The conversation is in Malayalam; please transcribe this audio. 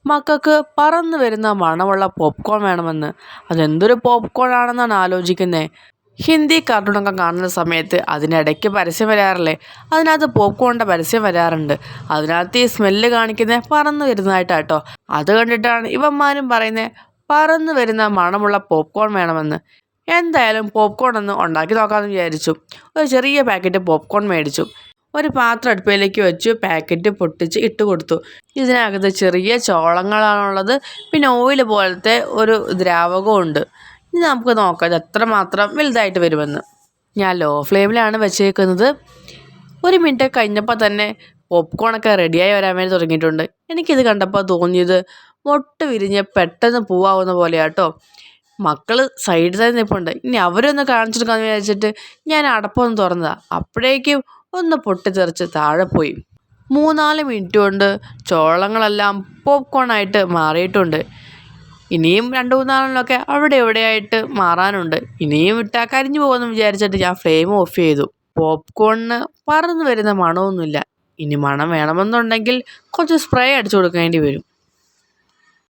മക്കൾക്ക് പറന്നു വരുന്ന മണമുള്ള പോപ്കോൺ വേണമെന്ന്. അതെന്തൊരു പോപ്കോൺ ആണെന്നാണ് ആലോചിക്കുന്നത്. ഹിന്ദി കാർട്ടൂണൊക്കെ കാണുന്ന സമയത്ത് അതിനിടയ്ക്ക് പരസ്യം വരാറില്ലേ, അതിനകത്ത് പോപ്കോണിൻ്റെ പരസ്യം വരാറുണ്ട്. അതിനകത്ത് ഈ സ്മെല്ല് കാണിക്കുന്നത് പറന്നു വരുന്നതായിട്ടാട്ടോ. അത് കണ്ടിട്ടാണ് ഇവന്മാരും പറയുന്നത് പറന്നു വരുന്ന മണമുള്ള പോപ്കോൺ വേണമെന്ന്. എന്തായാലും പോപ്കോൺ ഒന്ന് ഉണ്ടാക്കി നോക്കാമെന്ന് വിചാരിച്ചു. ഒരു ചെറിയ പാക്കറ്റ് പോപ്കോൺ മേടിച്ചു. ഒരു പാത്രം അടുപ്പിലേക്ക് വെച്ചു. പാക്കറ്റ് പൊട്ടിച്ച് ഇട്ട് കൊടുത്തു. ഇതിനകത്ത് ചെറിയ ചോളങ്ങളാണുള്ളത്. പിന്നെ ഓയിൽ പോലത്തെ ഒരു ദ്രാവകവും ഉണ്ട്. ഇനി നമുക്ക് നോക്കാം ഇത് എത്രമാത്രം വലുതായിട്ട് വരുമെന്ന്. ഞാൻ ലോ ഫ്ലെയിമിലാണ് വെച്ചേക്കുന്നത്. 1 മിനിറ്റ് കഴിഞ്ഞപ്പോൾ തന്നെ പോപ്കോണൊക്കെ റെഡിയായി വരാൻ വേണ്ടി തുടങ്ങിയിട്ടുണ്ട്. എനിക്കിത് കണ്ടപ്പോൾ തോന്നിയത് മൊട്ട് വിരിഞ്ഞ് പെട്ടെന്ന് പൂവാകുന്ന പോലെയാട്ടോ. മക്കൾ സൈഡിൽ തന്നെ നിൽപ്പുണ്ട്. ഇനി അവരൊന്ന് കാണിച്ചെടുക്കാമെന്ന് വിചാരിച്ചിട്ട് ഞാൻ അടപ്പൊന്ന് തുറന്നതാണ്. അപ്പോഴേക്കും ഒന്ന് പൊട്ടിത്തെറിച്ച് താഴെ പോയി. 3-4 മിനിറ്റ് കൊണ്ട് ചോളങ്ങളെല്ലാം പോപ്കോണായിട്ട് മാറിയിട്ടുണ്ട്. ഇനിയും 2-3 അവിടെ എവിടെയായിട്ട് മാറാനുണ്ട്. ഇനിയും ഇട്ടാൽ കരിഞ്ഞു പോകുമെന്ന് വിചാരിച്ചിട്ട് ഞാൻ ഫ്ലെയിം ഓഫ് ചെയ്തു. പോപ്കോണിന് പറന്ന് വരുന്ന മണമൊന്നുമില്ല. ഇനി മണം വേണമെന്നുണ്ടെങ്കിൽ കുറച്ച് സ്പ്രേ അടിച്ചു കൊടുക്കേണ്ടി വരും.